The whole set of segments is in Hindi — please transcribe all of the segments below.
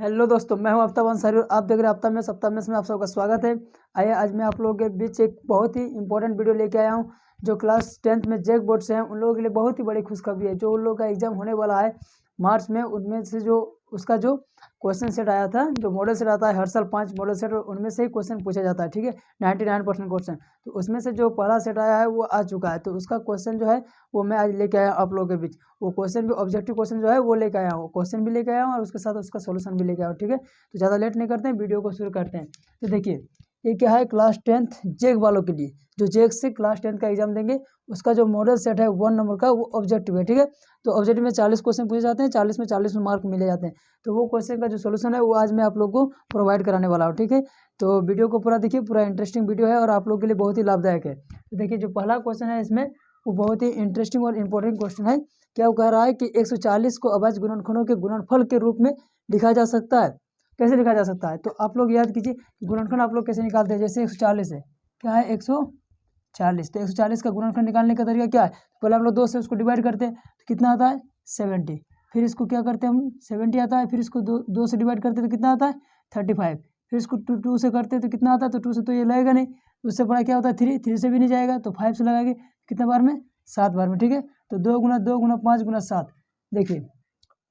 हेलो दोस्तों, मैं हूं आफ्ताब अंसारी और आप देख रहे हैं आफ्ताब में सप्ताह में आप सबका स्वागत है। आइए आज मैं आप लोगों के बीच एक बहुत ही इंपॉर्टेंट वीडियो लेके आया हूं जो क्लास 10th में जैक बोर्ड से हैं उन लोगों के लिए बहुत ही बड़ी खुशखबरी है। जो उन लोगों का एग्जाम होने वाला है मार्च में, उनमें से जो उसका जो क्वेश्चन सेट आया था, जो मॉडल सेट आता है हर साल 5 मॉडल सेट, उनमें से ही क्वेश्चन पूछा जाता है। ठीक है, 99% क्वेश्चन, तो उसमें से जो पहला सेट आया है वो आ चुका है। तो उसका क्वेश्चन जो है वो मैं आज लेके आया आप लोगों के बीच। वो क्वेश्चन भी ऑब्जेक्टिव क्वेश्चन जो है वो लेके आया हूँ, क्वेश्चन भी लेके आया हूँ और उसके साथ उसका सोल्यूशन भी लेके आया हूँ। ठीक है, तो ज़्यादा लेट नहीं करते हैं, वीडियो को शुरू करते हैं। तो देखिए ये क्या है, क्लास 10th जेक वालों के लिए जो जेक से क्लास 10th का एग्जाम देंगे उसका जो मॉडल सेट है 1 नंबर का वो ऑब्जेक्टिव है। ठीक है, तो ऑब्जेक्टिव में 40 क्वेश्चन पूछे जाते हैं, 40 में 40 मार्क मिले जाते हैं। तो वो क्वेश्चन का जो सोल्यूशन है वो आज मैं आप लोग को प्रोवाइड कराने वाला हूँ। ठीक है, तो वीडियो को पूरा देखिए, पूरा इंटरेस्टिंग वीडियो है और आप लोग के लिए बहुत ही लाभदायक है। तो देखिए जो पहला क्वेश्चन है इसमें वो बहुत ही इंटरेस्टिंग और इम्पोर्टेंट क्वेश्चन है। क्या वो कह रहा है कि 140 को अभाज्य गुणनखंडों के गुणनफल के रूप में लिखा जा सकता है। कैसे लिखा जा सकता है, तो आप लोग याद कीजिए गुणनखंड आप लोग कैसे निकालते हैं। जैसे 140 है, क्या है 140, तो 140 का गुणनखंड निकालने का तरीका क्या है, पहले हम लोग 2 से उसको डिवाइड करते हैं तो कितना आता है 70। फिर इसको क्या करते हैं हम, 70 आता है, फिर इसको दो से डिवाइड करते हैं तो कितना आता है 35। फिर इसको टू से करते हैं तो कितना आता है, तो 2 से तो ये लगेगा नहीं, उससे बड़ा क्या होता है 3 से भी नहीं जाएगा, तो 5 से लगाएंगे कितने बार में, 7 बार में। ठीक है, तो 2 गुना 2 गुना 5 गुना 7, देखिए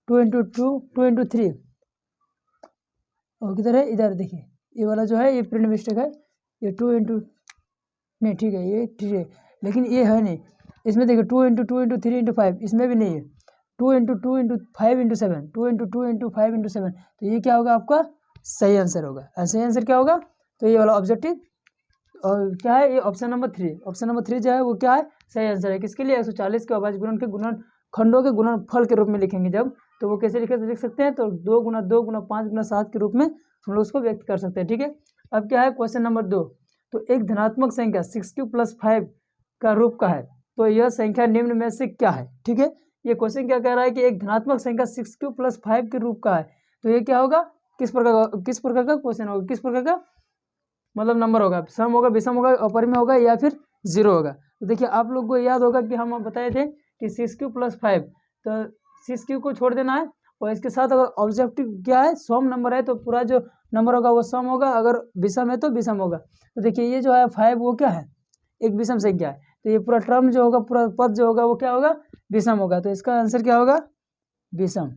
2 इंटू 3 और किधर है, इधर देखिए ये वाला जो है ये प्रिंट मिस्टेक है, ये 2 इंटू नहीं, ठीक है ये 3 है लेकिन ये है नहीं, इसमें देखिए 2 इंटू 2 इंटू 3 इंटू 5, इसमें भी नहीं है 2 into 2 into 5 into 7, 2 into 2 into 5 into 7, तो ये क्या होगा आपका सही आंसर होगा। सही आंसर क्या होगा, तो ये वाला ऑब्जेक्टिव और क्या है, ये ऑप्शन नंबर 3, ऑप्शन नंबर 3 जो है वो क्या है सही आंसर है। किसके लिए, 140 के अभाज्य गुणन के गुणनखंडों के गुणनफल के रूप में लिखेंगे जब, तो वो कैसे लिख सकते हैं, तो 2 गुना 2 गुना 5 गुना 7 के रूप में हम लोग उसको व्यक्त कर सकते हैं। ठीक है, अब क्या है क्वेश्चन नंबर 2, तो एक धनात्मक संख्या 6 + 5 का रूप का है, तो यह संख्या निम्न में से क्या है। ठीक है, ये क्वेश्चन क्या कह रहा है कि एक धनात्मक संख्या 6 + 5 के रूप का है, तो ये क्या होगा, किस प्रकार का क्वेश्चन होगा, किस प्रकार का मतलब नंबर होगा, सम होगा, विषम होगा, अपरिमेय होगा या फिर 0 होगा। तो देखिए आप लोग को याद होगा कि हम बताए थे कि 6 + 5, तो 6 को छोड़ देना है और इसके साथ अगर ऑब्जेक्टिव क्या है सम नंबर है तो पूरा जो नंबर होगा वो सम होगा, अगर विषम है तो विषम होगा। तो देखिए ये जो है 5 वो क्या है, एक विषम संख्या है, तो ये पूरा टर्म जो होगा, पूरा पद जो होगा वो क्या होगा, विषम होगा, तो इसका आंसर क्या होगा, विषम।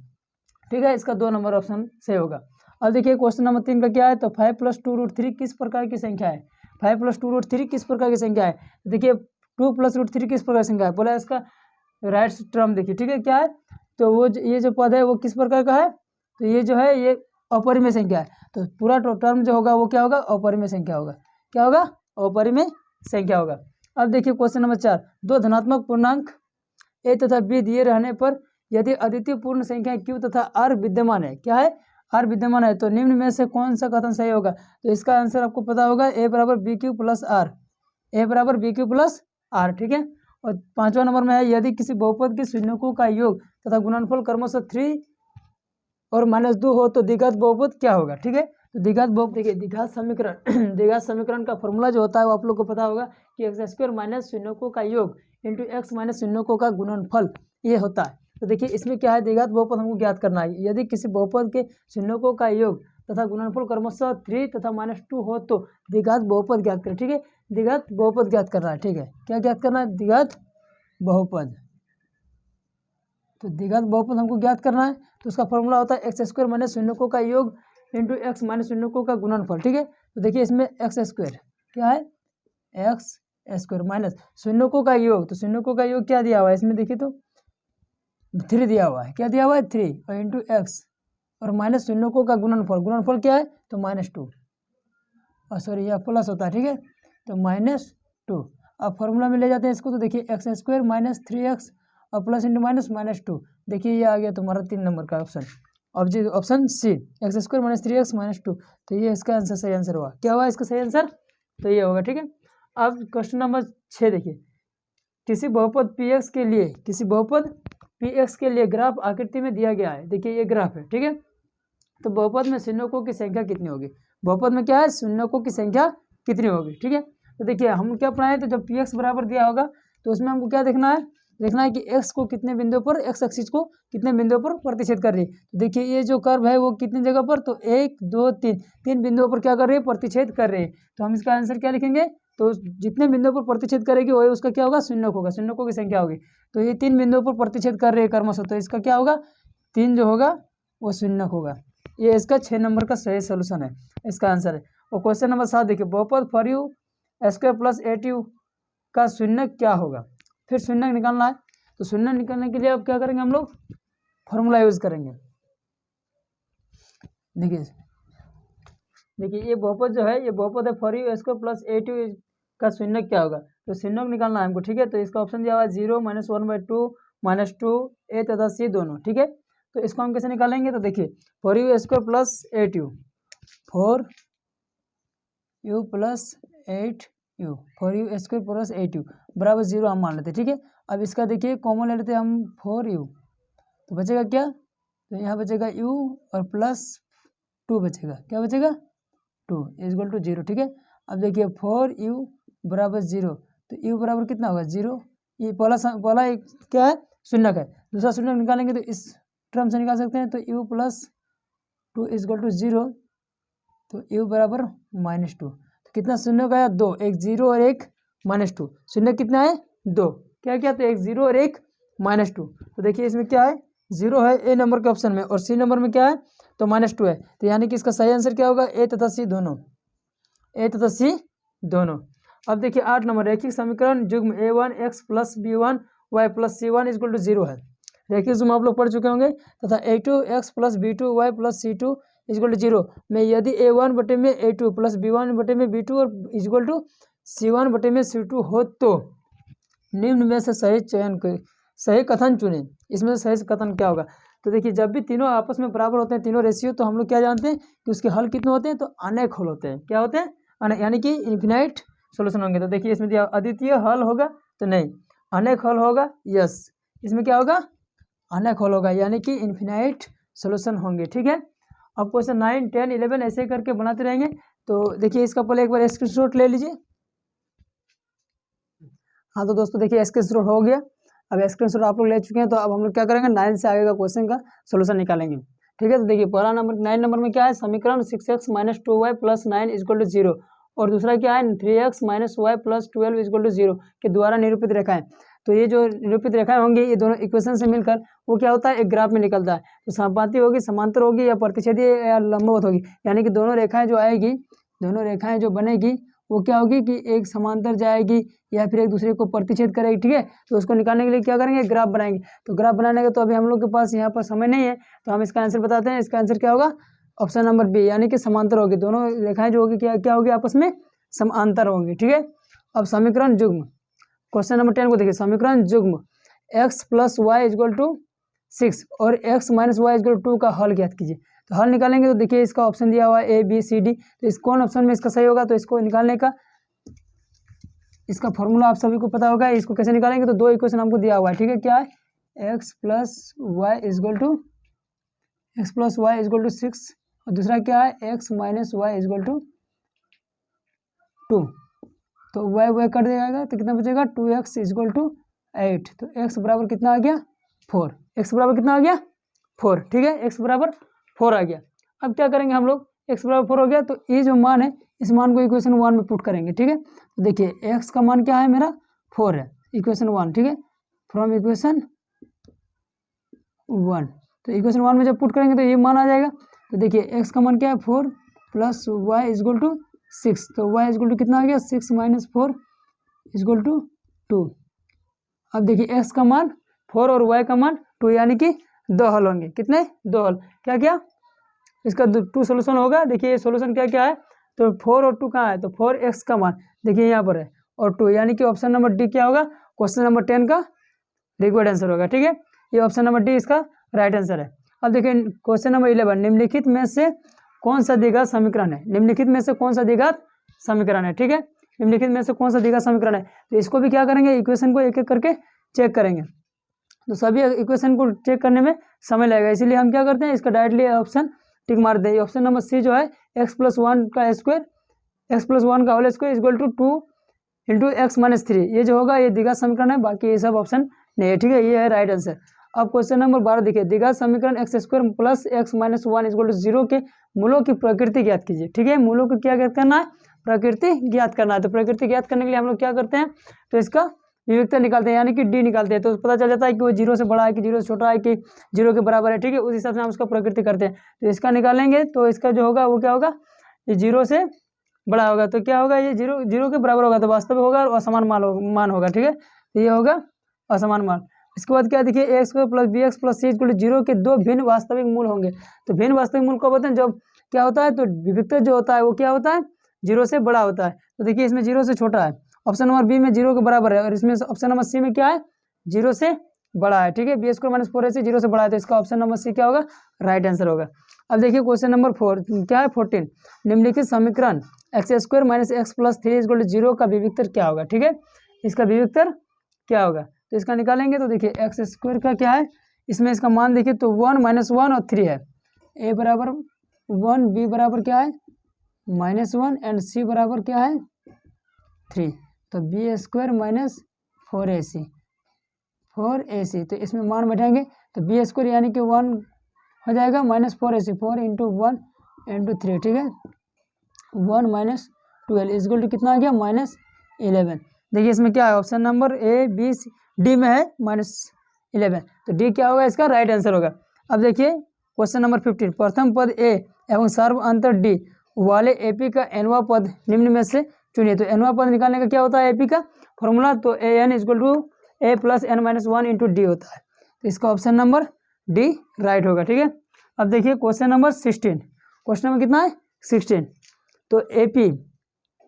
ठीक है, इसका 2 नंबर ऑप्शन सही होगा। अब देखिए क्वेश्चन नंबर 3 का क्या है, तो 5 + 2√3 किस प्रकार की संख्या है। 5 + 2√3 किस प्रकार की संख्या है, देखिए 2 + √3 किस प्रकार की संख्या है, बोला इसका राइट टर्म देखिए। ठीक है, क्या है, तो वो ये जो पद है वो किस प्रकार का है, तो ये जो है ये अपरिमेय संख्या है, तो पूरा टर्म जो होगा वो क्या होगा, अपरिमेय संख्या होगा। क्या होगा, अपरिमेय संख्या होगा। अब देखिए क्वेश्चन नंबर 4, 2 धनात्मक पूर्णांक ए तथा बी दिए रहने पर यदि अद्वितीय पूर्ण संख्या क्यू तथा आर विद्यमान है, क्या है, आर विद्यमान है, तो निम्न में से कौन सा कथन सही होगा, तो इसका आंसर आपको पता होगा ए बराबर बी क्यू प्लस आर, ए बराबर बी क्यू प्लस आर। ठीक है, और 5वां नंबर में है यदि किसी बहुपद के शून्यकों का योग तथा गुणनफल क्रमशः 3 और -2 हो तो द्विघात बहुपद क्या होगा। ठीक है, तो द्विघात बहुपद देखिए, द्विघात समीकरण द्विघात समीकरण का फॉर्मूला जो होता है वो आप लोग को पता होगा कि x² - शून्यकों का योग इंटू x - शून्यकों का गुणनफल ये होता है। तो देखिए इसमें क्या है, द्विघात बहुपद हमको ज्ञात करना है। यदि किसी बहुपद के शून्यकों का योग तथा गुणनफल क्रमशः 3 तथा -2 हो तो द्विघात बहुपद ज्ञात करें। ठीक है, द्विघात बहुपद ज्ञात करना है। ठीक है, क्या ज्ञात करना है, द्विघात बहुपद, तो द्विघात बहुपद हमको ज्ञात करना है, तो उसका फॉर्मूला होता है x² - शून्यकों का योग इंटू x - शून्यकों का गुणनफल। ठीक है, तो देखिए इसमें x² क्या है, x² माइनस शून्यकों का योग, तो शून्यकों का योग क्या दिया हुआ है इसमें, देखिए तो 3 दिया हुआ है, क्या दिया हुआ है 3 और इंटू x और माइनस शून्यकों का गुणनफल, गुणनफल क्या है तो -2 और सॉरी यह प्लस होता है। ठीक है, तो -2 अब फॉर्मूला में ले जाते हैं इसको, तो देखिए x² - 3x और प्लस इंटू माइनस -2, देखिए ये आ गया तुम्हारा 3 नंबर का option, option C x² - 3x -2, तो ये इसका आंसर सही आंसर हुआ। क्या हुआ इसका सही आंसर, तो ये होगा। ठीक है, अब क्वेश्चन नंबर 6 देखिए, किसी बहुपद px के लिए, किसी बहुपद px के लिए ग्राफ आकृति में दिया गया है, देखिए ये ग्राफ है। ठीक है, तो बहुपद में शून्यकों की संख्या कितनी होगी, बहुपद में क्या है शून्यकों की संख्या कितनी होगी। ठीक है, तो देखिए हम क्या पढ़ाए थे, जब px बराबर दिया होगा तो उसमें हमको क्या देखना है, देखना है कि एक्स को कितने बिंदुओं पर, एक्स एक्सिस को कितने बिंदुओं पर प्रतिच्छेद कर रही है। तो देखिए ये जो कर्व है वो कितनी जगह पर, तो 1 2 3 3 बिंदुओं पर क्या कर रही है, प्रतिच्छेद कर रही है। तो हम इसका आंसर क्या लिखेंगे, तो जितने बिंदुओं पर प्रतिच्छेद करेगी वही उसका क्या होगा, शून्यक होगा, शून्यकों की संख्या होगी। तो ये 3 बिंदुओं पर प्रतिच्छेद कर रही है क्रमशः, तो इसका क्या होगा, 3 जो होगा वो शून्यक होगा। ये इसका 6 नंबर का सही सोल्यूशन है, इसका आंसर है। और क्वेश्चन नंबर 7 देखिए, बहुपद for you square plus 8u का शून्यक क्या होगा। फिर शून्यक निकालना है, तो शून्यक निकालने के लिए अब क्या करेंगे, हम लोग फॉर्मूला यूज करेंगे। देखिए ये बहुपद जो है, ये बहुपद है for you square plus 8u का शून्यक क्या होगा। तो शून्यक निकालना है हमको, ठीक है। तो इसका ऑप्शन दिया हुआ है 0 -1/2 -2 a तथा c दोनों, ठीक है। तो इसको हम कैसे निकालेंगे, तो देखिए for you square plus 8u, for you plus 8u, for you square plus 8u बराबर 0 हम मान लेते हैं, ठीक है। अब इसका देखिए कॉमन ले लेते हैं हम, 4u, तो बचेगा क्या, तो यहाँ बचेगा u और प्लस 2 बचेगा, क्या बचेगा 2 इक्वल टू 0, ठीक है। अब देखिए 4u बराबर 0, तो u बराबर कितना होगा 0, ये पहला एक क्या है, शून्यक है। दूसरा शून्यक निकालेंगे तो इस टर्म से निकाल सकते हैं, तो u प्लस 2 इक्वल टू 0, तो u बराबर -2। तो कितना शून्यक आया, 2, एक 0 और एक -2, शून्यक कितना है 2, क्या क्या, तो एक 0 और एक -2। तो देखिए इसमें क्या है, 0 है ए नंबर के ऑप्शन में, और सी नंबर में क्या है, तो -2 है। तो यानी कि इसका सही आंसर क्या होगा, ए तथा सी दोनों, ए तथा सी दोनों। अब देखिए 8 नंबर, रैखिक समीकरण युग्म a1 x plus b1 y plus c1 equal to 0 है। रैखिक युग्म आप लोग पढ़ चुके होंगे, तथा a2 x plus b2 y plus c2 equal to 0 में यदि a1 बटे में a2 प्लस b1 बटे में b2 और इक्वल टू c1 बटे में c2 हो, तो निम्न में से सही कथन चुनें। इसमें से सही कथन क्या होगा, तो देखिए जब भी तीनों आपस में बराबर होते हैं, तीनों रेशियो, तो हम लोग क्या जानते हैं कि उसके हल कितने होते हैं, तो अनेक हल होते हैं। क्या होते हैं, अनेक, यानी कि इन्फिनाइट सोल्यूशन होंगे। तो देखिए इसमें दिया अद्वितीय हल होगा, तो नहीं, अनेक हल होगा, यस, इसमें क्या होगा, अनेक हल होगा, यानी कि इन्फिनाइट सोल्यूशन होंगे, ठीक है। अब क्वेश्चन 9 10 11 ऐसे करके बनाते रहेंगे। तो देखिए इसका पहले एक बार स्क्रीनशॉट ले लीजिए। हाँ तो दोस्तों देखिए स्क्रीनशॉट हो गया। अब स्क्रीनशॉट आप लोग ले चुके हैं, तो अब हम लोग क्या करेंगे, 9 से आगे का क्वेश्चन का सोल्यूशन निकालेंगे, ठीक है। तो देखिए पहला नंबर 9 नंबर में क्या है, समीकरण 6x - 2y plus 9 equal to 0, और दूसरा क्या है 3x - y plus 12 equal to 0 के द्वारा निरूपित रेखाएं। तो ये जो निरूपित रेखाएं होंगी, ये दोनों इक्वेशन से मिलकर वो क्या होता है, एक ग्राफ में निकलता है। तो समापाती होगी, समांतर होगी, या प्रतिच्छेदी या लंबवत होगी, यानी कि दोनों रेखाएं जो आएगी, दोनों रेखाएं जो बनेगी वो क्या होगी कि एक समांतर जाएगी या फिर एक दूसरे को प्रतिच्छेद करेगी, ठीक है। तो उसको निकालने के लिए क्या करेंगे, ग्राफ बनाएंगे। तो ग्राफ बनाने का तो अभी हम लोग के पास यहाँ पर समय नहीं है, तो हम इसका आंसर बताते हैं। इसका आंसर क्या होगा, ऑप्शन नंबर बी, यानी कि समांतर होगी, दोनों रेखाएं जो होगी क्या होगी, आपस में समांतर होंगी, ठीक है। अब समीकरण युग्म, क्वेश्चन नंबर 10 को देखिए, समीकरण युग्म x plus Y equal to 6 और x minus Y equal to 2 का हल ज्ञात कीजिए। तो हल निकालेंगे तो देखिए इसका ऑप्शन दिया हुआ है ए बी सी डी, तो इस कौन ऑप्शन में इसका सही होगा, तो इसको निकालने का इसका फॉर्मूला आप सभी को पता होगा। इसको कैसे निकालेंगे, तो दो इक्वेशन हमको दिया हुआ है, ठीक है। क्या है, x plus Y equal to 6 और दूसरा क्या है x minus Y equal to 2। तो y कट जाएगा तो कितना बचेगा, 2x इक्वल टू 8। तो x बराबर कितना आ गया, 4। x बराबर कितना आ गया, 4, ठीक है। x बराबर 4 आ गया। अब क्या करेंगे हम लोग, x बराबर 4 हो गया, तो ये जो मान है इस मान को इक्वेशन 1 में पुट करेंगे, ठीक है। तो देखिए x का मान क्या है, मेरा 4 है, इक्वेशन 1, ठीक है, फ्रॉम इक्वेशन 1। तो इक्वेशन 1 में जब पुट करेंगे तो ये मान आ जाएगा। तो देखिए x का मान क्या है, 4 प्लस वाई इक्वल टू 6। तो y इक्वल टू कितना आ गया, 6 माइनस 4 इक्वल टू 2। अब देखिए x का मान 4 और y का मान 2, यानी कि 2 हल होंगे, कितने, 2 हल। क्या क्या, इसका 2 सोल्यूशन होगा। देखिए ये सोल्यूशन क्या क्या है, तो 4 और 2 कहाँ है, तो 4x का मान देखिए यहाँ पर है, और 2, यानी कि ऑप्शन नंबर डी क्या होगा, क्वेश्चन नंबर 10 का रिक्वायर्ड आंसर होगा, ठीक है। ये ऑप्शन नंबर डी इसका राइट आंसर है। अब देखिए क्वेश्चन नंबर 11, निम्नलिखित में से कौन सा द्विघात समीकरण है, निम्नलिखित में से कौन सा द्विघात समीकरण है, ठीक है। निम्नलिखित में से कौन सा द्विघात समीकरण है, तो इसको भी क्या करेंगे, इक्वेशन को एक एक करके चेक करेंगे। तो सभी इक्वेशन को चेक करने में समय लगेगा, इसीलिए हम क्या करते हैं, इसका डायरेक्टली ऑप्शन टिक मार दें। ऑप्शन नंबर सी जो है x प्लस 1 का स्क्वायर, x प्लस 1 का whole square equal to 2 into X minus 3, ये जो होगा ये द्विघात समीकरण है। बाकी ये सब ऑप्शन नहीं है, ठीक है, ये है राइट आंसर। अब क्वेश्चन नंबर 12 देखिए, द्विघात समीकरण X square plus X minus 1 equal to 0 के मूलों की प्रकृति ज्ञात कीजिए, ठीक है। मूलों को क्या ज्ञात करना है, प्रकृति ज्ञात करना है। तो प्रकृति ज्ञात करने के लिए हम लोग क्या करते हैं, तो इसका विविधता निकालते हैं, यानी कि डी निकालते हैं, तो पता चल जाता है कि वो 0 से बड़ा है कि 0 से छोटा है कि 0 के बराबर है, ठीक है। उस हिसाब से हम उसका प्रकृति करते हैं। तो इसका निकालेंगे तो इसका जो होगा वो क्या होगा, ये 0 से बड़ा होगा, तो क्या होगा, ये 0 के बराबर होगा, तो वास्तविक होगा और असमान मान होगा, ठीक है। तो ये होगा असमान मान। इसके बाद क्या देखिए, A square plus B X plus C equal to 0 के दो भिन्न वास्तविक मूल होंगे। तो भिन्न वास्तविक मूल कब होते हैं, जब क्या होता है, तो विविधता जो होता है वो क्या होता है, 0 से बड़ा होता है। तो देखिए इसमें 0 से छोटा है, ऑप्शन नंबर बी में 0 के बराबर है, और इसमें ऑप्शन नंबर सी में क्या है, 0 से बड़ा है, ठीक है। बी स्क्वायर माइनस 4ac 0 से बड़ा है, तो इसका ऑप्शन नंबर सी क्या होगा, राइट आंसर होगा। अब देखिए क्वेश्चन नंबर 4 क्या है, 14 निम्नलिखित समीकरण X square minus X plus 3 equal to 0 का विविधतर क्या होगा, ठीक है। इसका विविधतर क्या होगा, तो इसका निकालेंगे। तो देखिए एक्स स्क्वायर का क्या है, इसमें इसका मान देखिए तो 1 माइनस 1 और 3 है, ए बराबर 1, बी बराबर क्या है -1 एंड सी बराबर क्या है 3। तो बी स्क्वायर माइनस 4ac तो इसमें मान बैठाएंगे तो बी स्क्वायर यानी कि 1 हो जाएगा -4ac 4 इंटू 1 इंटू 3, ठीक है। 1 माइनस 12 इजगल टू कितना आ गया -11। देखिए इसमें क्या है, option number A B C D में है -11, तो डी क्या होगा, इसका राइट आंसर होगा। अब देखिए क्वेश्चन नंबर 15 प्रथम पद ए एवं सर्व अंतर डी वाले एपी का एनवा पद निम्न में से चुनिए। तो एनवा पद निकालने का क्या होता है एपी का फॉर्मूला, तो A N equal to A plus N minus 1 into D होता है। तो इसका ऑप्शन नंबर डी राइट होगा, ठीक है। अब देखिए क्वेश्चन नंबर 16, क्वेश्चन नंबर कितना है 16। तो ए पी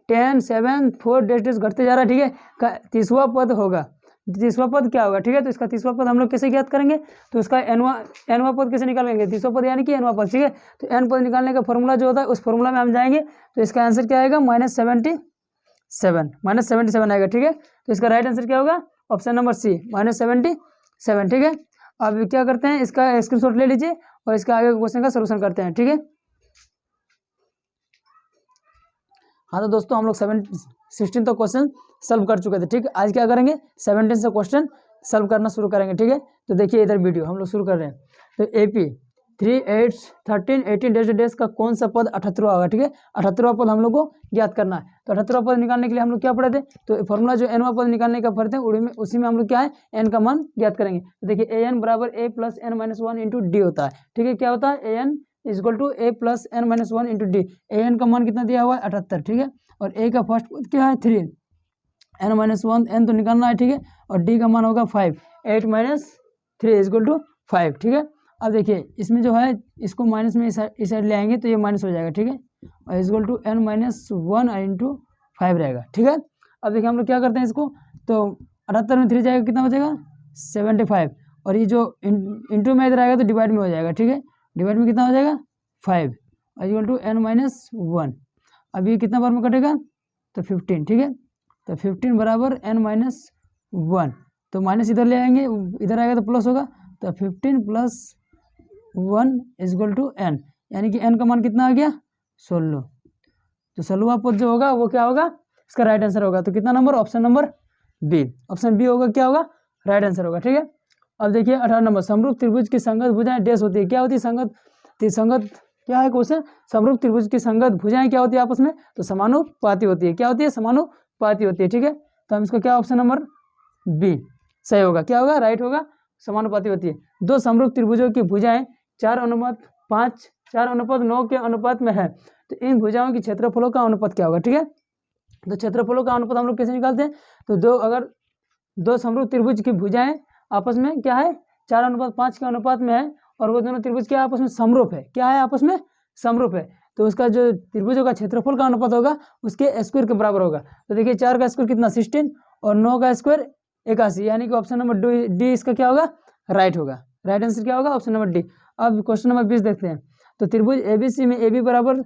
10 7 4 डेज घटते जा रहा है, ठीक है। का तीसवा पद होगा, तीसवा पद क्या होगा, ठीक है। तो इसका तीसरा पद हम लोग कैसे ज्ञात करेंगे, तो उसका एनवा पद कैसे निकालेंगे, तीसरा पद यानी कि एनवा पद, ठीक है। तो एन पद निकालने का फॉर्मूला जो होता है उस फॉर्मूला में हम जाएंगे, तो इसका आंसर क्या आएगा -77 आएगा, ठीक है। तो इसका राइट आंसर क्या होगा, ऑप्शन नंबर सी -77, ठीक है। अब क्या करते हैं, इसका स्क्रीनशॉट ले लीजिए और इसका आगे क्वेश्चन का सोल्यूशन करते हैं, ठीक है। हाँ तो दोस्तों हम लोग 16 तो क्वेश्चन सॉल्व कर चुके थे, ठीक है। आज क्या करेंगे 17 से क्वेश्चन सॉल्व करना शुरू करेंगे, ठीक है। तो देखिए इधर वीडियो हम लोग शुरू कर रहे हैं। तो एपी 3 8 13 18 डेज का कौन सा पद 78वां होगा, ठीक है। 78वां पद हम लोग को ज्ञात करना है। तो 78वां पद निकालने के लिए हम लोग क्या पढ़े थे, तो फॉर्मूला जो एनवां पद निकालने का पढ़ते हैं उसी में हम लोग क्या है एन का मान ज्ञात करेंगे। तो देखिए ए एन बराबर A plus N minus 1 into D होता है, ठीक है। क्या होता है A N equal to A plus N minus 1 into D. A N का मान कितना दिया हुआ है 78, ठीक है। और ए का फर्स्ट पद क्या है 3, एन माइनस 1 एन तो निकालना है, ठीक है। और डी का मान होगा 5, 8 माइनस 3 इजक्वल टू 5, ठीक है। अब देखिए इसमें जो है इसको माइनस में इस साइड ले आएंगे तो ये माइनस हो जाएगा, ठीक है। और equal to N minus 1 into 5 रहेगा, ठीक है। अब देखिए हम लोग क्या करते हैं इसको, तो 78 में 3 जाएगा कितना बचेगा 75, और ये जो इंटू में इधर आएगा तो डिवाइड में हो जाएगा, ठीक है। डिवाइड में कितना हो जाएगा 5 इजक्वल टू एन माइनस 1। अब ये कितना बार में कटेगा तो 15, ठीक है। तो 15 बराबर एन माइनस 1, तो माइनस इधर ले आएंगे, इधर आएगा तो प्लस होगा, तो 15 प्लस 1 इजक्वल टू एन, यानी कि एन का मान कितना आ गया 16। तो 16वां पद जो होगा वो क्या होगा, इसका राइट आंसर होगा। तो कितना number, option number B, option B होगा, क्या होगा राइट आंसर होगा, ठीक है। अब देखिए 18 नंबर समरूप त्रिभुज की संगत भुजाएं डैश होती है। क्या होती है संगत क्या है क्वेश्चन, समरूप त्रिभुज की संगत भुजाएं क्या होती है आपस में, तो समानुपाती होती है। क्या होती है, समानुपाती होती है, ठीक है। तो हम इसको क्या ऑप्शन नंबर बी सही होगा, क्या होगा राइट होगा, समानुपाती होती है। दो समरूप त्रिभुजों की भुजाएं 4:5 4:9 के अनुपात में है, तो इन भुजाओं की क्षेत्रफलों का अनुपात क्या होगा, ठीक है। तो क्षेत्रफलों का अनुपात हम लोग कैसे निकालते हैं, तो अगर दो समरूप त्रिभुज की भुजाएं आपस में क्या है 4:5 के अनुपात में है, और वो दोनों त्रिभुज क्या आपस में समरूप है, क्या है आपस में समरूप है, तो उसका जो त्रिभुजों का क्षेत्रफल का अनुपात होगा उसके स्क्वायर के बराबर होगा। तो देखिए 4 का स्क्वायर कितना 16 और 9 का स्क्वायर 81, यानी कि ऑप्शन नंबर डी इसका क्या होगा राइट होगा। राइट आंसर क्या होगा ऑप्शन नंबर डी। अब क्वेश्चन नंबर 20 देखते हैं। तो त्रिभुज एबीसी में AB बराबर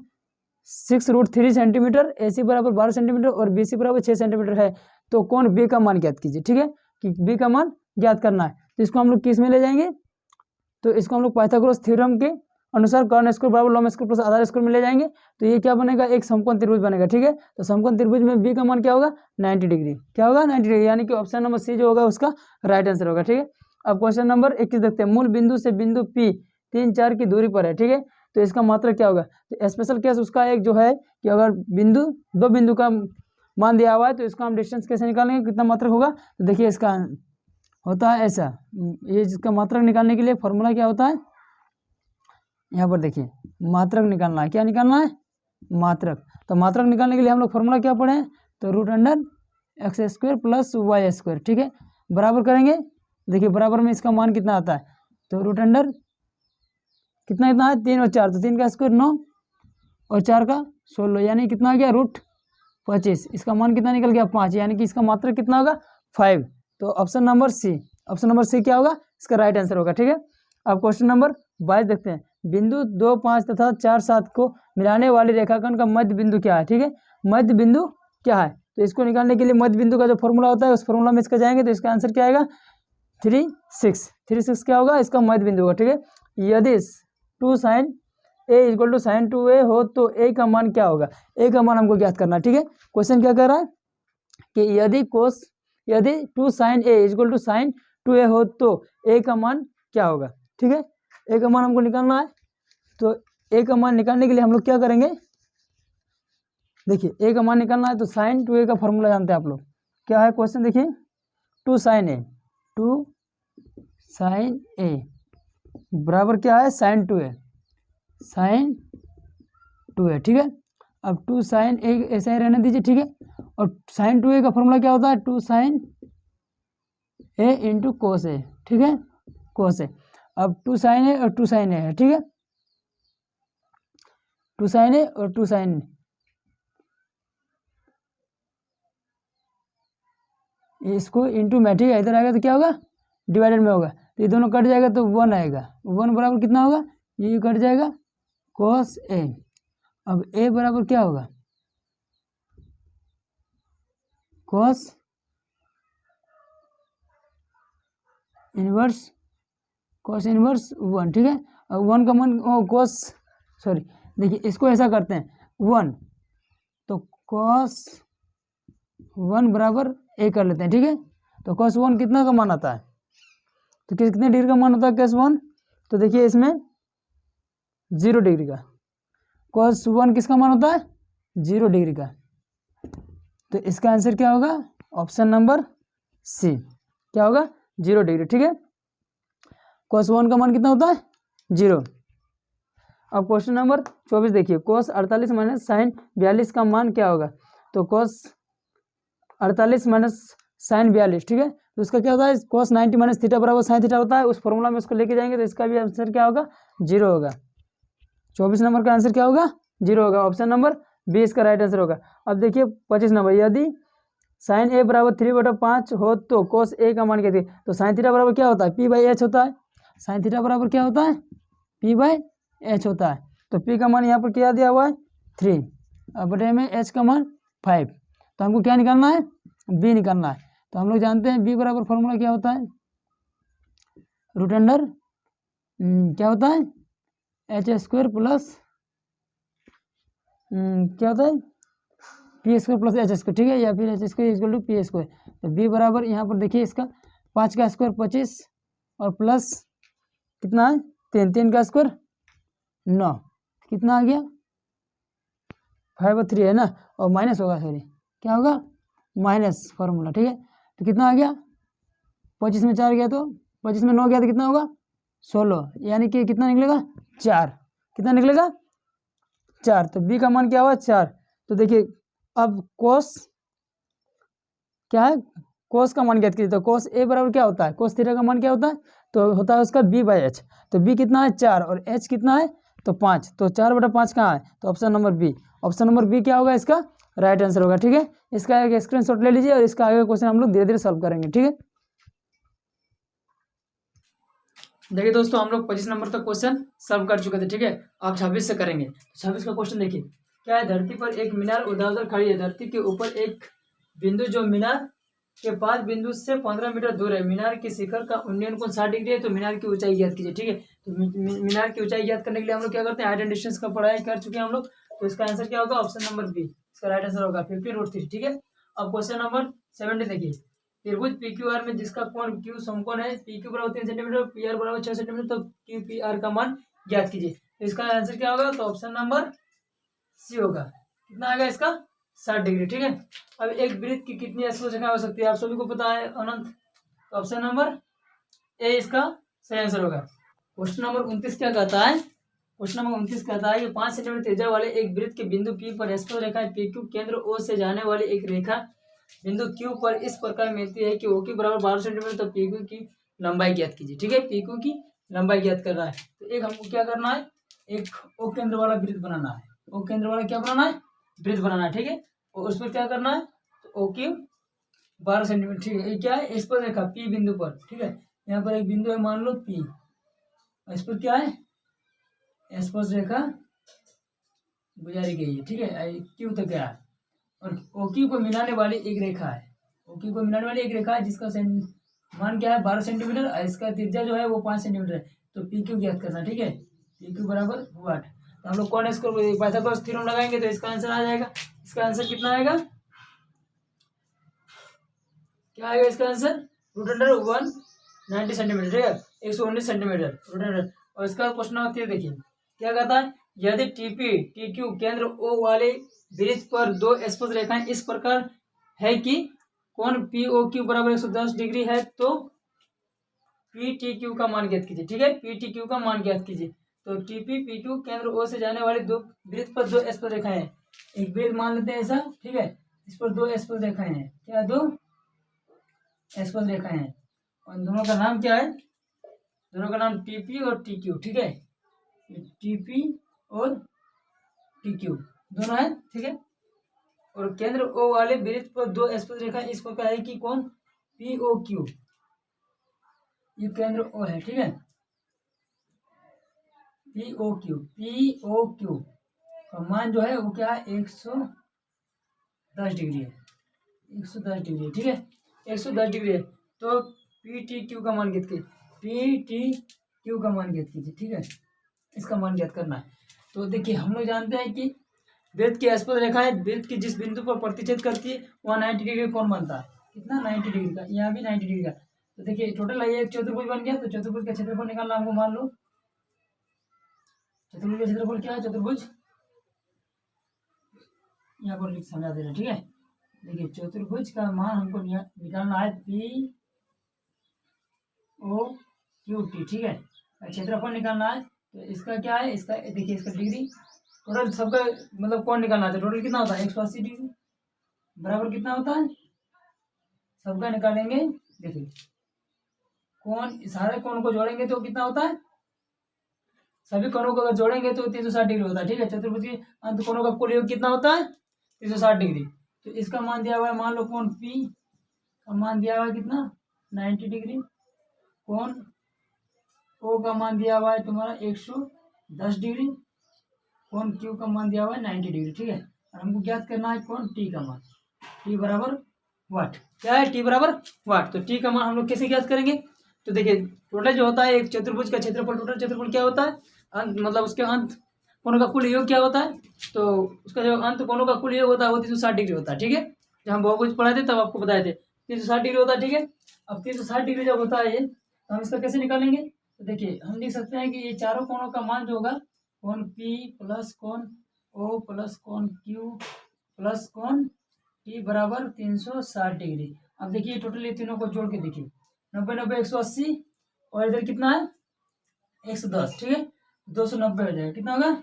6√3 सेंटीमीटर, AC बराबर 12 सेंटीमीटर और BC बराबर 6 सेंटीमीटर है, तो कौन B का मान ज्ञात कीजिए, ठीक है। कि B का मान ज्ञात करना है, तो इसको हम लोग किस में ले जाएंगे, तो इसको हम लोग पाइथागोरस थ्योरम के अनुसार कर्ण स्क्वायर बराबर लंब स्क्वायर प्लस आधार स्क्वायर में ले जाएंगे तो ये क्या बनेगा, एक समकोण त्रिभुज बनेगा। ठीक है, तो समकोण त्रिभुज में बी का मान क्या होगा, 90 डिग्री। क्या होगा, 90 डिग्री, यानी कि ऑप्शन नंबर सी जो होगा उसका राइट आंसर होगा। ठीक है, अब क्वेश्चन नंबर 21 देखते हैं। मूल बिंदु से बिंदु पी 3, 4 की दूरी पर है। ठीक है, तो इसका मात्रक क्या होगा, तो स्पेशल केस उसका एक जो है कि अगर दो बिंदु का मान दिया हुआ है तो इसका हम डिस्टेंस कैसे निकालेंगे, कितना मात्रक होगा, तो देखिए इसका होता है ऐसा, ये जिसका मात्रक निकालने के लिए फॉर्मूला क्या होता है, यहाँ पर देखिए मात्रक निकालना है। क्या निकालना है, मात्रक। तो मात्रक निकालने के लिए हम लोग फॉर्मूला क्या पढ़े हैं, तो √x² प्लस y²। ठीक है, बराबर करेंगे, देखिए बराबर में इसका मान कितना आता है, तो √, कितना है 3 और 4, तो 3 का स्क्वायर 9 और 4 का 16, यानी कितना आ गया √25। इसका मान कितना निकल गया 5, यानी कि इसका मात्रक कितना होगा 5। तो ऑप्शन नंबर सी क्या होगा, इसका राइट आंसर होगा। ठीक है, अब क्वेश्चन नंबर 22 देखते हैं। बिंदु 2, 5 तथा 4, 7 को मिलाने वाले रेखाखंड का मध्य बिंदु क्या है। ठीक है, मध्य बिंदु क्या है, तो इसको निकालने के लिए मध्य बिंदु का जो फॉर्मूला होता है उस फॉर्मूला में इसका जाएंगे तो इसका आंसर क्या आएगा 3, 6 क्या होगा, इसका मध्य बिंदु होगा। ठीक है, यदि 2 sin a = sin 2a हो तो a का मान क्या होगा, a का मान हमको ज्ञात करना है। ठीक है, क्वेश्चन क्या कह रहा है कि यदि 2 sin a = sin 2a हो तो a का मान क्या होगा। ठीक है, a का मान हमको निकालना है, तो a का मान निकालने के लिए हम लोग क्या करेंगे, देखिए a का मान निकालना है तो sin 2a का फॉर्मूला जानते हैं आप लोग, क्या है क्वेश्चन देखिए, 2 sin a बराबर क्या है sin 2a। ठीक है, अब 2 sin a ऐसा ही रहने दीजिए। ठीक है, और sin 2a का फॉर्मूला क्या होता है, 2 sin a × cos a। ठीक है, cos a, अब 2 sin a और 2 sin a है। ठीक है, 2 sin a और 2 sin a, इसको इंटू में, ठीक है, इधर आएगा तो क्या होगा, डिवाइडेड में होगा, तो ये दोनों कट जाएगा तो 1 आएगा, 1 बराबर कितना होगा, ये कट जाएगा cos a। अब a बराबर क्या होगा, cos इनवर्स 1। ठीक है, अब 1 का मान देखिए इसको ऐसा करते हैं 1, तो cos 1 बराबर a कर लेते हैं। ठीक है, तो cos 1 कितना का मान आता है, तो कितने डिग्री का मान होता है cos 1, तो देखिए इसमें 0 डिग्री का, cos 1 किसका मान होता है 0 डिग्री का, तो इसका आंसर क्या होगा, ऑप्शन नंबर सी, क्या होगा 0 डिग्री। ठीक है, cos 1 का मान कितना होता है 0। अब क्वेश्चन नंबर 24 देखिए। cos 48 माइनस sin 42 का मान क्या होगा, तो cos 48 माइनस sin 42। ठीक है, तो इसका क्या होता है, cos 90 माइनस थीटा बराबर sin थीटा होता है, उस फॉर्मूला में उसको लेके जाएंगे तो इसका भी आंसर क्या होगा 0 होगा। 24 नंबर का आंसर क्या होगा 0 होगा, ऑप्शन नंबर बी इसका राइट आंसर होगा। अब देखिए 25 नंबर, यदि sin a बराबर 3/5 हो तो cos a का मान क्या थी, तो sin थीटा बराबर क्या होता है p/h होता है, sin थीटा बराबर क्या होता है p/h होता है, तो p का मान यहाँ पर क्या दिया हुआ है 3, अब बटे में h का मान 5, तो हमको क्या निकालना है b निकालना है। तो हम लोग जानते हैं b बराबर फॉर्मूला क्या होता है, √, क्या होता है h² प्लस क्या होता है p² प्लस h²। ठीक है, या फिर h² = p²। तो b बराबर यहाँ पर देखिए इसका 5 का स्क्वायर 25 और प्लस कितना है 3 का स्क्वायर 9, कितना आ गया 5 और 3 है ना, और माइनस होगा, सॉरी क्या होगा माइनस फॉर्मूला। ठीक है, तो कितना आ गया 25 में 4 गया तो 25 में 9 गया तो कितना होगा 16, यानी कि कितना निकलेगा 4, कितना निकलेगा 4, तो b का मान क्या हुआ 4। तो देखिए अब cos क्या है, cos का मान ज्ञात कीजिए, तो cos a बराबर क्या होता है, cos थीटा का मान क्या होता है, तो होता है उसका b/h, तो b कितना है 4 और h कितना है तो 5, तो 4/5 कहाँ है, तो ऑप्शन नंबर बी क्या होगा, इसका राइट आंसर होगा। ठीक है, इसका एक स्क्रीनशॉट ले लीजिए और इसका आगे क्वेश्चन हम लोग धीरे धीरे सॉल्व करेंगे। ठीक है, देखिए दोस्तों हम लोग 25 नंबर तक क्वेश्चन सॉल्व कर चुके थे। ठीक है, आप 26 से करेंगे। 26 का क्वेश्चन देखिए, क्या है, धरती पर एक मीनार ऊर्ध्वाधर खड़ी है, धरती के ऊपर एक बिंदु जो मीनार के 5 बिंदु से 15 मीटर दूर है। मीनार के शिखर का उन्नयन कोण 60 डिग्री है, तो मीनार की ऊंचाई ज्ञात कीजिए। ठीक है, तो मीनार की ऊंचाई ज्ञात करने के लिए हम लोग क्या करते हैं, हाइट एंड डिस्टेंस का पढ़ाई कर चुके हैं हम लोग। तो इसका आंसर क्या होगा, ऑप्शन नंबर बी इसका राइट आंसर होगा 50√3। ठीक है, अब क्वेश्चन नंबर 70 देखिए। त्रिभुज PQR में जिसका कोण Q समकोण है, PQ बराबर 3 सेंटीमीटर, PR बराबर 6 सेंटीमीटर, तो QPR का मान ज्ञात कीजिए। तो इसका आंसर क्या होगा, तो ऑप्शन नंबर सी होगा। कितना आएगा इसका, 60 डिग्री। ठीक है, अब एक वृत्त की कितनी स्पर्शरेखा हो सकती है, आप सभी को पता है अनंत। तो ऑप्शन नंबर ए इसका सही आंसर होगा। क्वेश्चन नंबर 29 क्या कहता है, क्वेश्चन नंबर 29 कहता है कि 5 सेंटीमीटर त्रिज्या वाले एक वृत्त के बिंदु P पर स्पर्शरेखा PQ केंद्र O से जाने वाली एक रेखा बिंदु Q पर इस प्रकार मिलती है कि OQ बराबर 12 सेंटीमीटर, तो PQ की लंबाई ज्ञात कीजिए। ठीक है, PQ की लंबाई ज्ञात करना है। तो एक हमको क्या करना है, एक O केंद्र वाला वृत्त बनाना है। O केंद्र वाला क्या बनाना है, वृत्त बनाना है। ठीक है, और उस पर क्या करना है, तो OQ 12 सेंटीमीटर। ठीक है, ये क्या है, स्पर्शरेखा P बिंदु पर। ठीक है, यहाँ पर एक बिंदु है मान लो P, इस पर क्या है, स्पर्शरेखा गुजारी गई है। ठीक है, Q तक क्या है, और OQ को मिलाने वाली एक रेखा है। OQ को मिलाने वाली एक रेखा है जिसका मान क्या है, 12 सेंटीमीटर, और इसका त्रिज्या जो है वो 5 सेंटीमीटर है। तो PQ ज्ञात करना। ठीक है, PQ बराबर वाट। तो हम लोग कौन इसको पाइथागोरस थ्योरम लगाएंगे, तो इसका आंसर आ जाएगा। इसका आंसर कितना आएगा, क्या आएगा इसका आंसर, √190 सेंटीमीटर। ठीक है, 119 सेंटीमीटर √100। और इसका क्वेश्चन नंबर 3 देखिए क्या कहता है, यदि TP TQ केंद्र O वाले वृत्त पर दो स्पर्श रेखाएं इस प्रकार है कि कोण POQ बराबर 110 डिग्री है, तो PTQ का मान ज्ञात कीजिए। ठीक है, PTQ का मान ज्ञात कीजिए। तो TP PQ केंद्र O से जाने वाले दो वृत्त पर दो स्पर्श रेखाएं हैं। एक वृत्त मान लेते हैं ऐसा। ठीक है, इस पर दो स्पर्श रेखाएं हैं, क्या, दो स्पर्श रेखाएं हैं, और दोनों का नाम क्या है, दोनों का नाम TP और TQ। ठीक है, TP और TQ दोनों है। ठीक है, और केंद्र O वाले वृत्त पर दो स्पर्श रेखा इस प्रकार है कि कौन POQ, ये केंद्र O है। ठीक है, POQ का मान जो है वो क्या है, 110 डिग्री है, 110 डिग्री है। ठीक है, 110 डिग्री है। तो PTQ का मान ज्ञात कीजिए, PTQ का मान ज्ञात कीजिए। ठीक है, इसका मान ज्ञात करना है। तो देखिए हम लोग जानते हैं कि वृत्त की स्पर्श रेखा है, वृत्त की जिस बिंदु पर प्रतिच्छेद करती है वहाँ 90 डिग्री कौन बनता है, कितना, 90 डिग्री का, यहाँ भी 90 डिग्री का। तो देखिए टोटल ये एक चतुर्भुज बन गया। तो चतुर्भुज का क्षेत्रफल निकालना हमको, मान लो चतुर्भुज का क्षेत्रफल क्या है, चतुर्भुज यहाँ पर समझा दे रहे हैं। ठीक है, देखिए चतुर्भुज का मान हमको निकालना है POQT। ठीक है, क्षेत्रफल निकालना है। तो इसका क्या है, इसका देखिए, इसका डिग्री टोटल सबका मतलब कौन निकालना है, तो टोटल कितना होता है, 180 डिग्री बराबर कितना होता है, सबका निकालेंगे। देखिए कौन, सारे कोण को जोड़ेंगे तो कितना होता है, सभी कोणों को अगर जोड़ेंगे तो 360 डिग्री होता है। ठीक है, चतुर्भुज के अंत कोणों का कुल योग कितना होता है, 360 डिग्री। तो इसका मान दिया हुआ है, मान लो कोण P का मान दिया हुआ है कितना, 90 डिग्री। कोण O का मान दिया हुआ है तुम्हारा 110 डिग्री। कोण Q का मान दिया हुआ है 90 डिग्री। ठीक है, और हमको ज्ञात करना है कोण T का मान, T बराबर वाट। क्या है, T बराबर वाट। तो T का मान हम लोग कैसे ज्ञात करेंगे, तो देखिए टोटल जो होता है एक चतुर्भुज का क्षेत्रफल, टोटल क्षेत्रफल क्या होता है, अंत मतलब उसके अंत कोणों का कुल योग क्या होता है, तो उसका जो अंत कोणों का कुल योग होता है वो 360 डिग्री होता है। ठीक है, जब हम बहुभुज पढ़ाए थे तब आपको बताए थे 360 डिग्री होता है। ठीक है, अब 360 डिग्री जब होता है ये, तो हम इसका कैसे निकालेंगे, तो देखिए हम लिख सकते हैं कि ये चारों कोणों का मान जो होगा, कोण P प्लस कोण O प्लस कोण Q प्लस कोण T बराबर 360 डिग्री। अब देखिए टोटल ये तीनों को जोड़ के देखिए, 90 90 180, और इधर कितना है 110। ठीक है, 290 हो जाएगा, कितना होगा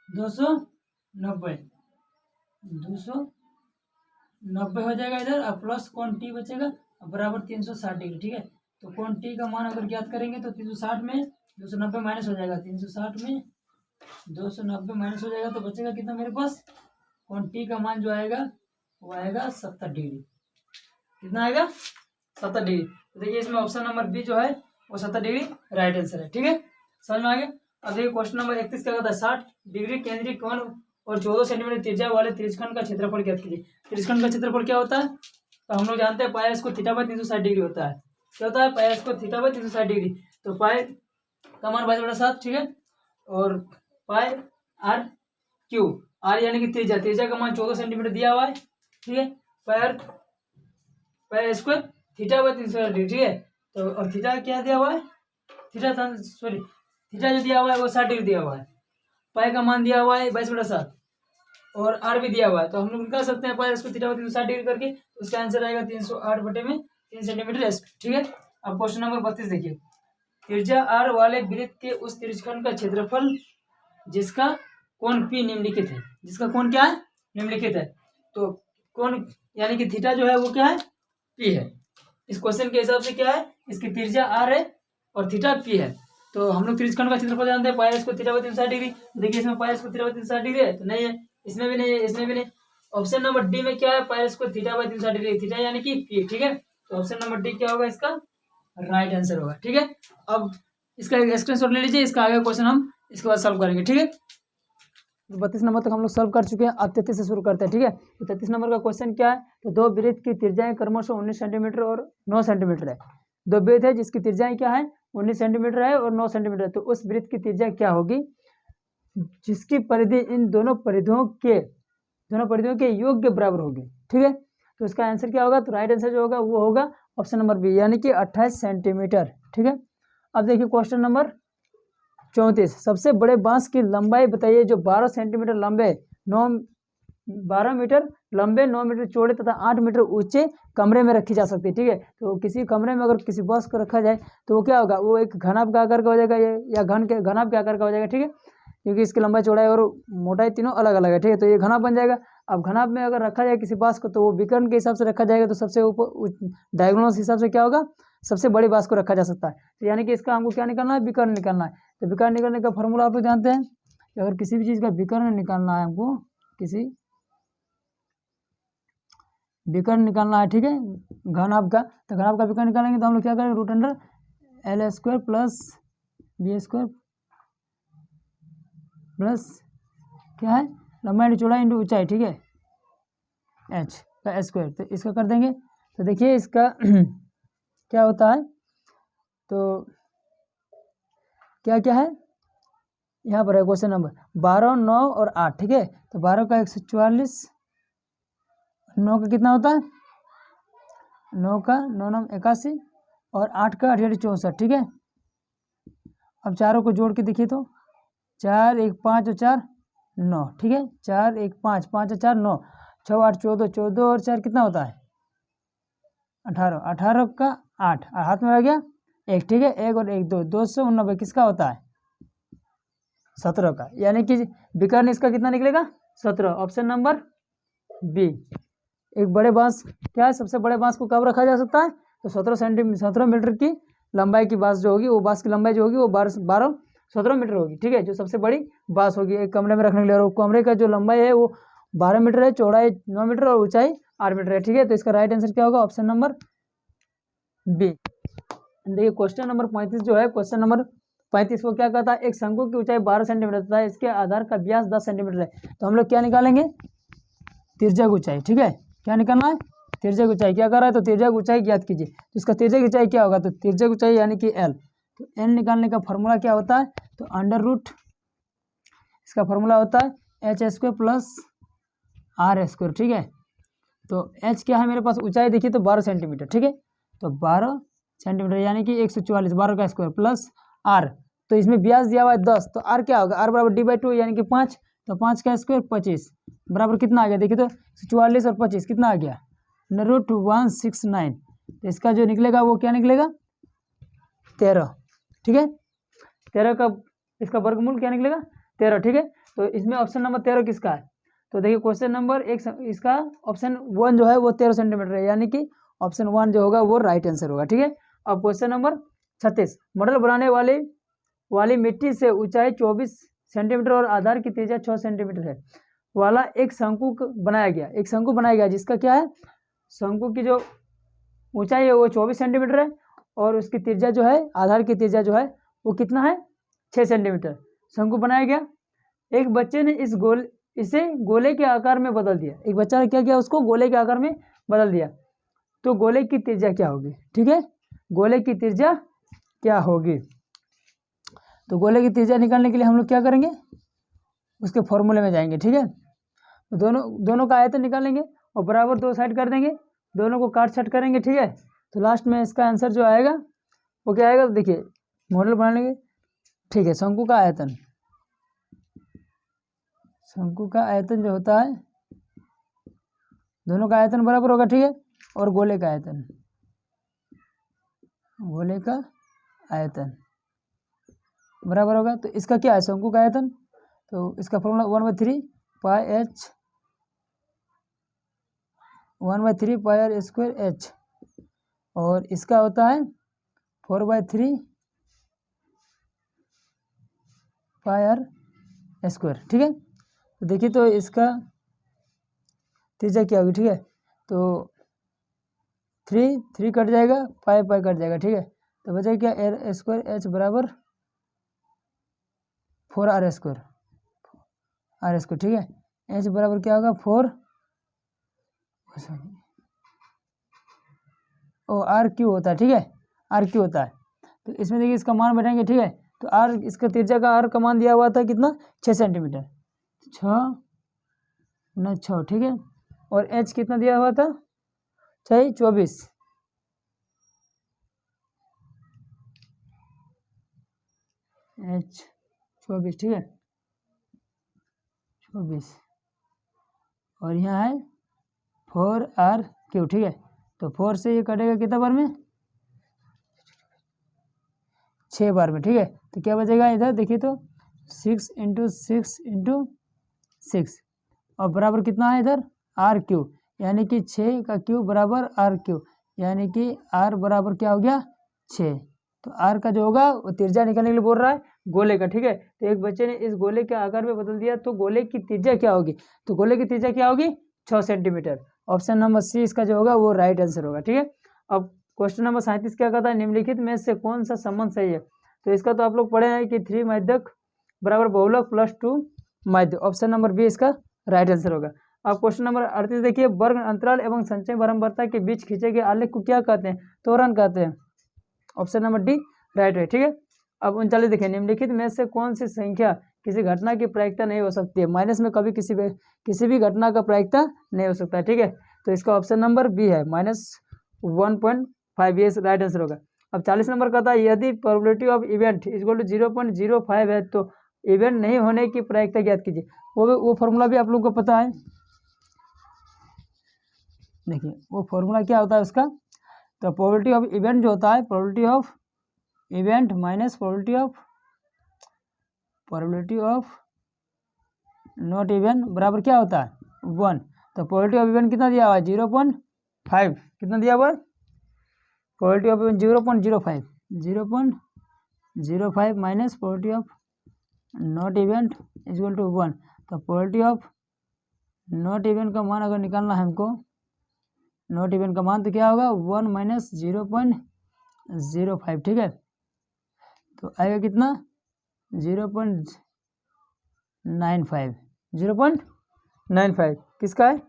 290 हो जाएगा इधर, और प्लस कोण T बचेगा बराबर 360 डिग्री। ठीक है, तो कोण T का मान अगर ज्ञात करेंगे तो 360 में 290 माइनस हो जाएगा, 360 में 290 माइनस हो जाएगा, तो बचेगा कितना मेरे पास, कोण T का मान जो आएगा वो आएगा 70 डिग्री। कितना आएगा, 70 डिग्री। तो देखिए इसमें ऑप्शन नंबर बी जो है वो 70 डिग्री राइट आंसर है। ठीक है, समझ में आ गया। अब देखिए क्वेश्चन नंबर 31 क्या कहता है, 60 डिग्री केंद्रीय कोण और 14 सेंटीमीटर त्रिज्या वाले त्रिज्यखंड का क्षेत्रफल ज्ञात कीजिए। त्रिज्यखंड का क्षेत्रफल क्या होता है, तो हम लोग जानते हैं pi square theta by 360 degree होता है। क्या होता है? Pi square theta by 360 degree. तो पाई का मान 22/7, ठीक है। और पाई आर क्यू, आर यानी कि त्रिज्या, त्रिज्या का मान 14 सेंटीमीटर दिया हुआ है, ठीक है। Pi square theta by 360 degree, ठीक है। तो और थीटा क्या दिया हुआ है? थीटा जो दिया हुआ है वो 60 डिग्री दिया हुआ है। पाई का मान दिया हुआ है 22/7 और आर भी दिया हुआ है। तो हम लोग निकाल सकते हैं pi square theta by 360 degree करके। तो उसका आंसर आएगा 308/3 सेंटीमीटर। ठीक है। अब क्वेश्चन नंबर 32 देखिए। त्रिज्या आर वाले वृत्त के उस त्रिज्यखंड का क्षेत्रफल जिसका कोण P निम्नलिखित है। जिसका कोण क्या है? निम्नलिखित है। तो कोण यानी कि थीटा जो है वो क्या है? P है। इस क्वेश्चन के हिसाब से क्या है? इसकी त्रिज्या R है और थीटा P है। तो हम लोग त्रिज्यखंड का क्षेत्रफल जानते हैं, pi square theta by 360 degree. देखिए इसमें pi square theta by 360 degree है तो नहीं है, इसमें भी नहीं है, इसमें भी नहीं। ऑप्शन नंबर डी में क्या है? Pi square theta by 360 degree, theta यानी कि P, ठीक है। तो ऑप्शन नंबर डी क्या होगा? इसका राइट आंसर होगा, ठीक है। अब इसका एक स्क्रीनशॉट ले लीजिए, इसका आगे क्वेश्चन हम इसके बाद सॉल्व करेंगे, ठीक है। 32 नंबर तक हम लोग सॉल्व कर चुके हैं। अब 33 से शुरू करते हैं, ठीक है। तो 33 नंबर का क्वेश्चन क्या है? तो दो वृत्त की त्रिज्याएं क्रमशः 19 सेंटीमीटर और 9 सेंटीमीटर है। दो वृत्त है जिसकी त्रिज्याएं क्या है? 19 सेंटीमीटर है और 9 सेंटीमीटर है। तो उस वृत्त की त्रिज्या क्या होगी जिसकी परिधि इन दोनों परिधियों के योग के बराबर होगी, ठीक है। तो इसका आंसर क्या होगा? तो राइट आंसर जो होगा वो होगा ऑप्शन नंबर बी, यानी कि 28 सेंटीमीटर, ठीक है। अब देखिए क्वेश्चन नंबर 34। सबसे बड़े बांस की लंबाई बताइए जो 12 सेंटीमीटर लंबे 12 मीटर लंबे, 9 मीटर चौड़े तथा 8 मीटर ऊंचे कमरे में रखी जा सकती है, ठीक है। तो किसी कमरे में अगर किसी बांस को रखा जाए तो वो क्या होगा? वो एक घनाभ का आकार का हो जाएगा या घनाभ के आकार का हो जाएगा, ठीक है। क्योंकि इसकी लंबाई चौड़ाई और मोटाई तीनों अलग अलग है, ठीक है। तो ये घनाभ बन जाएगा। अब घनाभ में अगर रखा जाए किसी बांस को तो वो विकर्ण के हिसाब से रखा जाएगा। तो सबसे ऊपर डायगोनल के हिसाब से क्या होगा? सबसे बड़ी बांस को रखा जा सकता है। तो यानी कि इसका हमको क्या निकालना है? विकर्ण निकालना है। तो विकर्ण निकालने का फॉर्मूला आप लोग जानते हैं कि अगर किसी भी चीज़ का विकर्ण निकालना है हमको, किसी विकर्ण निकालना है, ठीक है, घनाभ का, तो घनाभ का विकर्ण निकालेंगे तो हम लोग क्या करेंगे? Root under L square plus B square plus क्या है? लंबाई इंटू चौड़ाई इंटू ऊंचाई, ठीक है, h का स्क्वायर। तो इसका कर देंगे। तो देखिए इसका क्या होता है? तो क्या क्या है यहाँ पर है? क्वेश्चन नंबर 12, 9 और 8, ठीक है। तो 12 का 144, 9 का कितना होता है? 9 का 9 9 81 और 8 का 64, ठीक है। अब चारों को जोड़ के देखिए तो 4 1 5 और 4 9, ठीक है। 4 1 5 5 और 4 9, 6 8 14, 14 और 4 कितना होता है? 18, 18 का 8 हाथ में रह गया 1, ठीक है। 1 और 1 2, 289 किसका होता है? 17 का। यानी कि विकर्ण इसका कितना निकलेगा? 17, ऑप्शन नंबर बी। एक बड़े बांस क्या है? सबसे बड़े बांस को कब रखा जा सकता है? तो 17 मीटर की लंबाई की बांस जो होगी, वो बांस की लंबाई जो होगी वो 17 मीटर होगी, ठीक है। जो सबसे बड़ी बांस होगी एक कमरे में रखने के लिए, और कमरे का जो लंबाई है वो 12 मीटर है, चौड़ाई 9 मीटर और ऊंचाई 8 मीटर है, ठीक है। तो इसका राइट आंसर क्या होगा? Option number B. देखिए क्वेश्चन नंबर 35 जो है, क्वेश्चन नंबर 35 को क्या कहता है? एक शंकु की ऊंचाई 12 सेंटीमीटर तथा इसके आधार का व्यास 10 सेंटीमीटर है। तो हम लोग क्या निकालेंगे? त्रिज्या की ऊंचाई, ठीक है। क्या निकालना है? त्रिज्या की ऊंचाई। क्या कर रहा है? तो त्रिज्या की ऊंचाई ज्ञात कीजिए। तो इसका त्रिज्या की ऊंचाई क्या होगा? तो त्रिज्या की ऊंचाई यानी कि L। तो L निकालने का फॉर्मूला क्या होता है? तो अंडर रूट, इसका फॉर्मूला होता है h square plus r square, ठीक है। तो h क्या है मेरे पास? ऊंचाई देखिए तो 12 सेंटीमीटर, ठीक है। तो 12 सेंटीमीटर यानी कि 144, 12 का स्क्वायर प्लस r। तो इसमें व्यास दिया हुआ है 10, तो r क्या होगा? r बराबर d/2 यानी कि 5। तो 5 का स्क्वायर 25 बराबर कितना आ गया? देखिए तो 44 और 25 कितना आ गया? √169। तो इसका जो निकलेगा वो क्या निकलेगा? 13, ठीक है। 13 का इसका वर्गमूल क्या निकलेगा? 13, ठीक है। तो इसमें ऑप्शन नंबर 13 किसका है? तो देखिए क्वेश्चन नंबर इसका ऑप्शन 1 जो है वो 13 सेंटीमीटर है, यानी कि ऑप्शन 1 जो होगा वो राइट आंसर होगा, ठीक है। अब क्वेश्चन नंबर 36। मॉडल बनाने वाली मिट्टी से ऊंचाई 24 सेंटीमीटर और आधार की त्रिज्या 6 सेंटीमीटर है वाला एक शंकु बनाया गया, जिसका क्या है? शंकु की जो ऊंचाई है वो 24 सेंटीमीटर है और उसकी त्रिज्या जो है, आधार की त्रिज्या जो है वो कितना है? 6 सेंटीमीटर। शंकु बनाया गया। एक बच्चे ने इसे गोले के आकार में बदल दिया। एक बच्चा ने क्या किया? उसको गोले के आकार में बदल दिया। तो गोले की त्रिज्या क्या होगी, ठीक है, गोले की त्रिज्या क्या होगी। तो गोले की त्रिज्या निकालने के लिए हम लोग क्या करेंगे, उसके फॉर्मूले में जाएंगे, ठीक है। तो दोनों का आयतन निकालेंगे और बराबर दो साइड कर देंगे, दोनों को काट छट करेंगे, ठीक है। तो लास्ट में इसका आंसर जो आएगा वो क्या आएगा, तो देखिए मॉडल बना लेंगे, ठीक है। शंकु का आयतन, शंकु का आयतन जो होता है, दोनों का आयतन बराबर होगा, ठीक है। और गोले का आयतन, गोले का आयतन बराबर होगा। तो इसका क्या है, शंकु का आयतन, तो इसका formula 1/3 pi H, 1/3 pi R square H, और इसका होता है 4/3 पाई आर स्क्वायर, ठीक है। तो देखिए तो इसका त्रिज्या क्या होगी, ठीक है। तो 3 कट जाएगा, पाई कट जाएगा, ठीक है। तो बचेगा क्या, आर स्क्वायर एच बराबर 4r स्क्वायर, आर स्क्वायर, ठीक है। एच बराबर क्या होगा 4 ओ आर क्यू होता है, ठीक है, आर क्यू होता है। तो इसमें देखिए इसका मान बैठाएंगे, ठीक है। तो आर, इसका त्रिज्या का आर का मान दिया हुआ था कितना, 6 सेंटीमीटर, 6 ठीक है। और एच कितना दिया हुआ था, 6 24, एच 24, ठीक है, 24, और यहाँ है 4r क्यू, ठीक है। तो 4 से ये कटेगा कितना बार में, 6 बार में, ठीक है। तो क्या बचेगा इधर देखिए, तो 6 × 6 × 6, और बराबर कितना है इधर आर क्यू, यानी कि 6 का क्यू बराबर आर क्यू, यानी कि आर बराबर क्या हो गया 6। तो आर का जो होगा वो त्रिज्या निकालने के लिए बोल रहा है गोले का, ठीक है। तो एक बच्चे ने इस गोले के आकार में बदल दिया, तो गोले की त्रिज्या क्या होगी, तो गोले की त्रिज्या क्या होगी 6 सेंटीमीटर। ऑप्शन नंबर सी इसका जो होगा वो राइट आंसर होगा, ठीक है। अब क्वेश्चन नंबर 37 क्या कहता है, निम्नलिखित में से कौन सा संबंध सही है। तो इसका तो आप लोग पढ़े हैं कि 3 माध्यक बराबर बहुलक प्लस 2 माध्य, ऑप्शन नंबर बी इसका राइट आंसर होगा। अब क्वेश्चन नंबर 38 देखिए, वर्ग अंतराल एवं संचय बारंबारता के बीच खींचे गए आलेख को क्या कहते हैं, त्वरण कहते हैं, ऑप्शन नंबर डी राइट है, ठीक है। अब 39 देखिए, निम्नलिखित में से कौन सी संख्या किसी घटना की प्रायिकता नहीं हो सकती है, माइनस में कभी किसी भी घटना का प्रायिकता नहीं हो सकता है, ठीक है। तो इसका ऑप्शन नंबर बी है -1.5, ये राइट आंसर होगा। अब 40 नंबर कहता है, यदि probability of event equal to 0.05 है तो इवेंट नहीं होने की प्रायिकता ज्ञात कीजिए। वो फॉर्मूला भी आप लोगों को पता है, देखिए वो फॉर्मूला क्या होता है उसका, तो प्रोबेबिलिटी ऑफ इवेंट जो होता है, probability of event minus probability of not event बराबर क्या होता है 1। तो प्रोबेबिलिटी ऑफ इवेंट कितना दिया हुआ है 0.5, कितना दिया हुआ है, probability of event 0.05, 0.05 minus probability of not event equal to 1। तो प्रोबेबिलिटी ऑफ नॉट इवेंट का मान अगर निकालना है हमको, नॉट इवेंट का मान तो क्या होगा 1 माइनस 0.05, ठीक है। तो आएगा कितना 0.95, किसका है,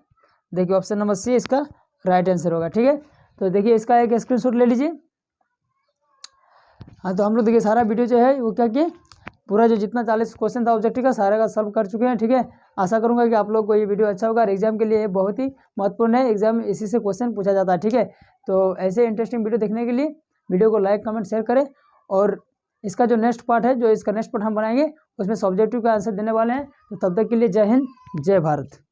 देखिए ऑप्शन नंबर सी इसका राइट आंसर होगा, ठीक है। तो देखिए इसका एक स्क्रीनशॉट ले लीजिए। हाँ, तो हम लोग देखिए सारा वीडियो जो है वो क्या किए, पूरा जो जितना 40 क्वेश्चन था ऑब्जेक्टिव का सारा का सॉल्व कर चुके हैं, ठीक है। आशा करूंगा कि आप लोग को ये वीडियो अच्छा होगा, और एग्जाम के लिए बहुत ही महत्वपूर्ण है, एग्जाम में इसी से क्वेश्चन पूछा जाता है, ठीक है। तो ऐसे इंटरेस्टिंग वीडियो देखने के लिए वीडियो को लाइक कमेंट शेयर करें, और इसका जो नेक्स्ट पार्ट है, जो इसका नेक्स्ट पार्ट हम बनाएंगे उसमें सब्जेक्टिव का आंसर देने वाले हैं। तो तब तक के लिए जय हिंद जय भारत।